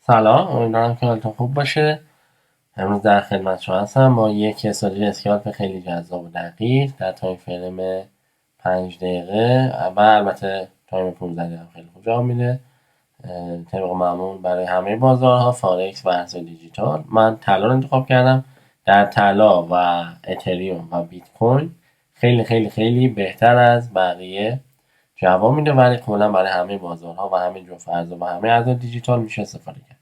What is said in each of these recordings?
سلام، امیدوارم که حالتون خوب باشه. امروز در خدمت شما هستم با یک استراتژی اسکالپ خیلی جذاب و دقیق در تایم فریم 5 دقیقه و البته تایم 15 دقیقه خیلی خوب جواب میده. طبق معمول برای همه بازارها فارکس و ارزهای دیجیتال. من طلا رو انتخاب کردم. در طلا و اتریوم و بیت کوین خیلی خیلی خیلی بهتر از بقیه جواب میده، ولی کلا برای همه بازارها و همه جفت ارزها و همه ارزهای دیجیتال میشه استفاده کرد.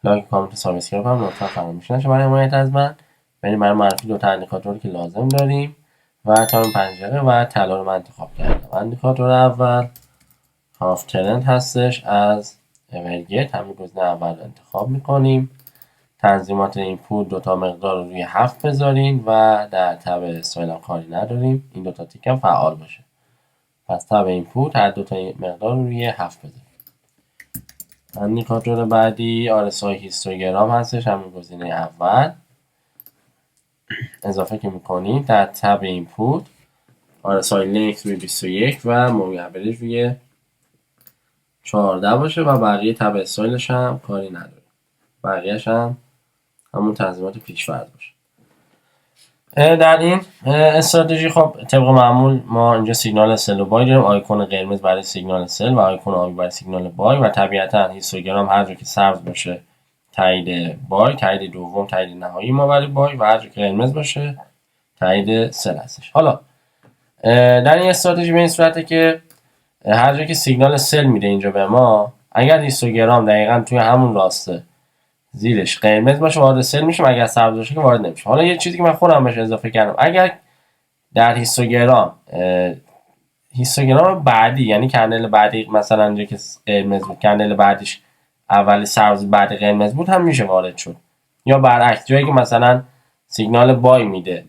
لایک، کامنت و سابسکرایب هم لطفا فراموش نشه برای حمایت از من. بریم برای معرفی دو تا اندیکاتوری که لازم داریم و تایم 5 دقیقه و طلا رو من انتخاب کردم. اندیکاتور اول هاف ترند هستش از اورگیت. همین گزینه اول رو انتخاب میکنیم. تنظیمات اینپوت دوتا مقدار رو روی 7 بذارین و در تب استایل هم کاری نداریم، این دوتا تیک هم فعال باشه. پس تب اینپوت هر دوتا مقدار رو روی 7 بذاریم. اندیکاتور بعدی RSI هیستوگرام هستش، همین گزینه اول اضافه که میکنید در تب اینپوت RSI لینک روی 21 و مووینگ اوریج روی 14 باشه و بقیه تب استایلش هم کاری نداره، بقیهش هم همون تنظیمات پیش‌فرض باشه. در این استراتژی خب طبق معمول ما اینجا سیگنال سل و بای داریم، آیکون قرمز برای سیگنال سل و آیکون آبی برای سیگنال بای و طبیعتا هیستوگرام هر جا که سبز باشه تایید بای، تایید دوم تایید نهایی ما برای بای و هر جا که قرمز باشه تایید سل هستش. حالا در این استراتژی به این صورته که هر جا که سیگنال سل میده اینجا به ما، اگر هیستوگرام دقیقا توی همون راسته زیرش قرمز باشه وارد سل میشیم، اگر سبز باشه که وارد نمیشه. حالا یه چیزی که من خودم بهش اضافه کردم، اگر در هیستوگرام بعدی، یعنی کندل بعدی مثلا اینجا که قرمز بود کندل بعدیش اولی سبز بعد قرمز بود هم میشه وارد شد، یا برعکس جایی که مثلا سیگنال بای میده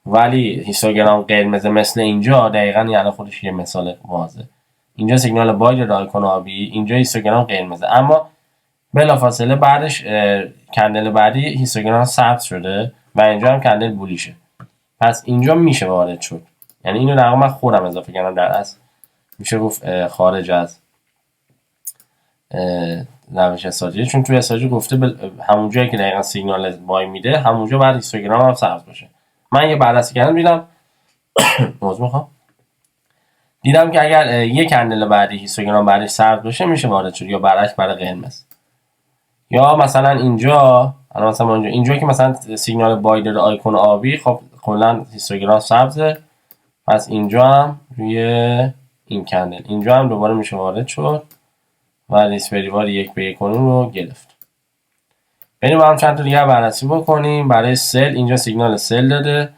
ولی هیستوگرام قرمز مثل اینجا، دقیقاً یعنی خودش یه مثال واضحه. اینجا سیگنال بای داره آیکون آبی، اینجا هیستوگرام قرمزه، اما بلافاصله بعدش کندل بعدی هیستوگرام سبز شده و اینجا هم کندل بولیشه، پس اینجا میشه وارد شد. یعنی اینو در واقع من خودم اضافه کردم، در اصل میشه گفت خارج از روش استراتژی، چون توی استراتژی گفته همون جایی که دقیقاً سیگنال بای میده همونجا بعد هیستوگرام هم سبز باشه. من یه بررسی کردم دیدم دیدم که اگر یک کندل بعدی هیستوگرام بعدش سبز باشه میشه وارد شد، یا برعکس برای قرمز. یا مثلا اینجا مثلا اینجا که مثلا سیگنال بای داره آیکون آبی، خب کلا هیستوگرام سبزه، پس اینجا هم روی این کندل اینجا هم دوباره میشه وارد شد و ریس پریوار 1:1 رو گرفت. بریم با هم چند تا دیگه بررسی بکنیم. برای سل اینجا سیگنال سل داده،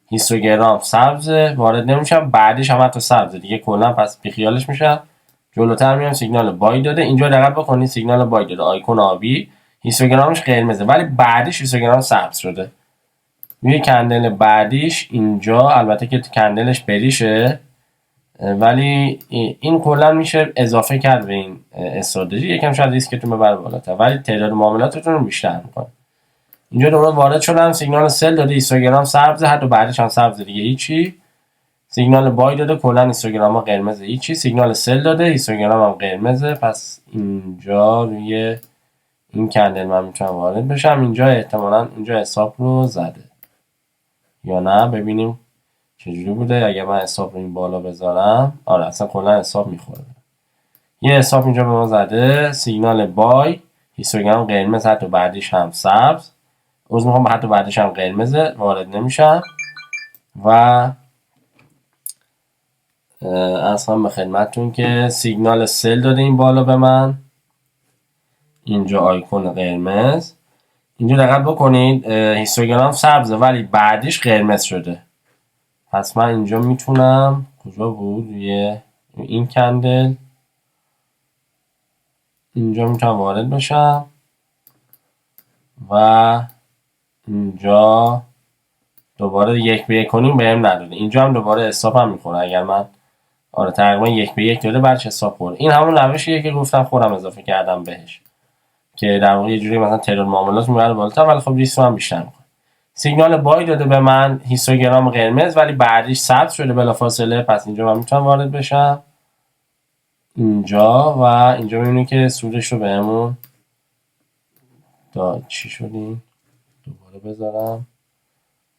هیستوگرام سبزه، وارد نمیشم، بعدش هم حتی سبزه دیگه، کلا پس بیخیالش میشم. جلوتر میام سیگنال بای داده، اینجا دقت بکنید سیگنال بای داده آیکون آبی، هیستوگرامش قرمزه ولی بعدش هیستوگرام سبز شده. روی کندل بعدیش اینجا البته که کندلش بریشه، ولی این کلا میشه اضافه کرد به این استراتژی. یکم شاید ریسکتون ببره بالاتر ولی تعداد معاملاتتون رو بیشتر میکنه. اینجا دوباره وارد شدم، سیگنال سل داده، هیستوگرام سبزه، حتی بعدش هم سبزه دیگه هیچی. سیگنال بای داده، کلا هیستوگرام ها قرمزه هیچی. سیگنال سل داده، هیستوگرام هم قرمزه، پس اینجا روی این کندل من میتونم وارد بشم. اینجا احتمالاً اینجا حساب رو زده یا نه، ببینیم چجوری بوده. اگه من حساب رو این بالا بذارم، آره اصلا کلا حساب میخوره. یه حساب اینجا به ما زده، سیگنال بای، هیستوگرام قرمز، حتی بعدیش هم سبز، عذر میخوام حتی بعدیش هم قرمزه، وارد نمیشم. و اصلا به خدمتتون که سیگنال سل داده این بالا به من، اینجا آیکون قرمز، اینجا دقت بکنید هیستوگرام سبزه ولی بعدیش قرمز شده. پس من اینجا میتونم کجا بود، روی این کندل اینجا میتونم وارد بشم و اینجا دوباره 1:1 کنیم بهم نداده، اینجا هم دوباره استاپ هم میخوره. اگر من آره تقریبا 1:1 داده بعدش استاپ خورد. این همون روشیه که گفتم خودم اضافه کردم بهش، که در واقع یه جوری مثلا تعداد معاملات میبره بالاتر ولی خب ریسک هم بیشتر میکنه. سیگنال بای داده به من، هیستوگرام قرمز ولی بعدش سبز شده بلافاصله، پس اینجا من میتونم وارد بشم اینجا و اینجا میبینید که سودش رو بهمون چی شدیم؟ دوباره بذارم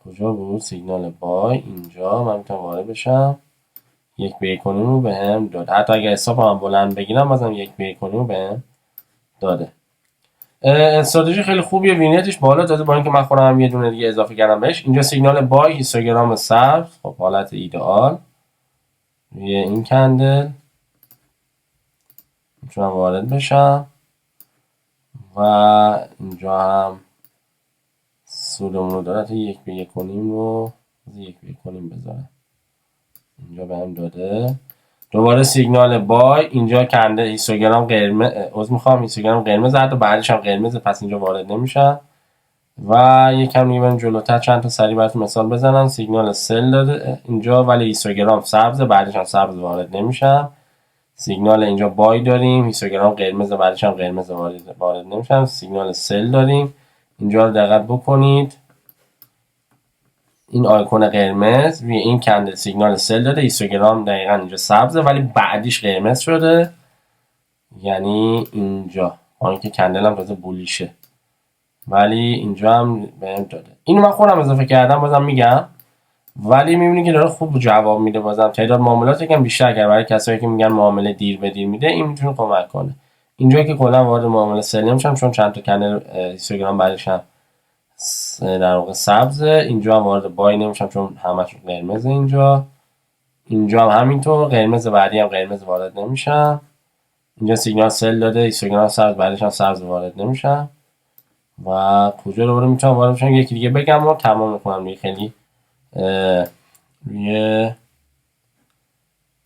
کجا بود؟ سیگنال بای اینجا من میتونم وارد بشم. 1 به 1.5 رو به هم داد. حتی اگر حساب هم بلند بگیرم بازم 1 به 1.5 رو به هم داده. استراتژی خیلی خوبیه، وینیتش بالا داده با اینکه من خودم هم یه دونه دیگه اضافه کردم بهش. اینجا سیگنال بای، هیستوگرام سبز، خب حالت ایدئال روی این کندل میتونم وارد بشم و اینجا هم سودمون رو داره. 1 به 1.5 رو 1 به 1.5 بذارم اینجا به هم داده. دوباره سیگنال بای، اینجا کنده هیستوگرام قرمز، هیستوگرام قرمز، حتی بعدش هم قرمز، پس اینجا وارد نمیشن. و یکم دیگه بریم جلوتر چند تا سریع براتون مثال بزنم. سیگنال سل داده اینجا ولی هیستوگرام سبز، بعدش هم سبز وارد نمیشن. سیگنال اینجا بای داریم، هیستوگرام قرمز، بعدش هم قرمز وارد نمیشن. سیگنال سل داریم، اینجا رو دقت بکنید این آیکون قرمز روی این کندل سیگنال سل داده، هیستوگرام دقیقا اینجا سبزه ولی بعدیش قرمز شده، یعنی اینجا با اینکه کندل هم تازه بولیشه ولی اینجا هم بهم داده. اینو من خودم اضافه کردم بازم میگم، ولی میبینی که داره خوب جواب میده. بازم تعداد معاملات یکم بیشتر کرد برای کسایی که میگن معامله دیر به دیر میده، این میتونه کمک کنه. اینجا که کلا وارد معامله سل نمیشم چون چند تا کندل هیستوگرام بعدش هم در واقع سبزه. اینجا هم وارد بای نمیشم چون همش قرمزه. اینجا هم همینطور قرمز، بعدی هم قرمز وارد نمیشم. اینجا سیگنال سل داده، هیستوگرام سبز، بعدش هم سبز وارد نمیشم. و کجا دوباره میتونم وارد بشم یکی دیگه بگم و تمام میکنم دیگه. خیلی روی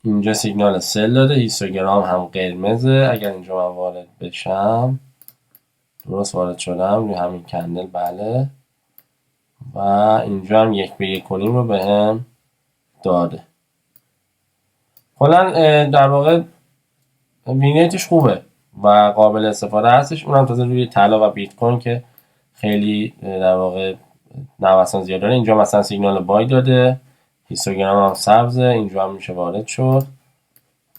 اینجا سیگنال سل داده، هیستوگرام هم قرمزه. اگر اینجا من وارد بشم درست وارد شدم روی همین کندل، بله. و اینجا هم 1 به 1.5 رو به هم داده. کلا در واقع وینیتش خوبه و قابل استفاده هستش. اونم تازه روی طلا و بیت کوین که خیلی در واقع نوسان زیاد داره. اینجا مثلا سیگنال بای داده، هیستوگرام هم سبزه، اینجا هم میشه وارد شد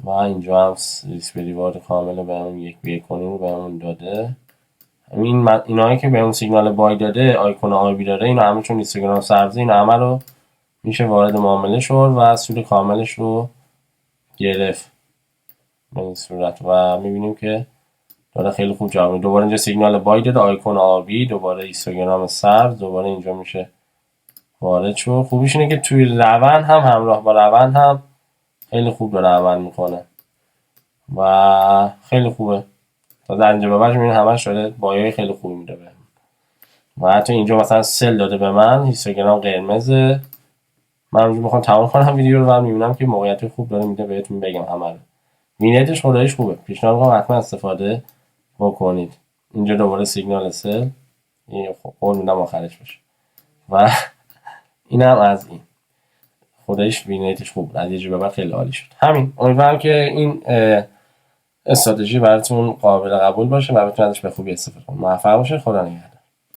و اینجا هم ریسک به ریوارد کامل به همون 1 به 1.5 رو به همون داده. اینایی که به اون سیگنال بای داده آیکون آبی داره، اینا همه چون هیستوگرام سبزه، اینا همه رو میشه وارد معامله شد و سود کاملش رو گرفت به این صورت. و میبینیم که داره خیلی خوب جواب میده. دوباره اینجا سیگنال بای داده، آیکون آبی، دوباره هیستوگرام سبز، دوباره اینجا میشه وارد شد. خوبیش اینه که توی روند هم همراه با روند هم خیلی خوب داره عمل میکنه و خیلی خوبه. تا در اینجا به بعد میبینیم همش داره بایای خیلی خوبی میده بهم. و حتی اینجا مثلا سل داده به من، هیستوگرام قرمزه. من اونجا میخوام تمام کنم ویدیو رو و میبینم که موقعیت خوب داره میده، بهتون بگم همه رو. وینیتش خداییش خوبه، پیشنهاد میکنم حتما استفاده بکنید. اینجا دوباره سیگنال سل، این قول میدم آخرش باشه. و اینم از این خودش وینیتش خوب بود، از یه جور به بعد خیلی عالی شد. همین، امیدوارم که این استراتژی براتون قابل قبول باشه و بتونید ازش به خوبی استفاده کنید. موفق باشید. خدا نگهدار.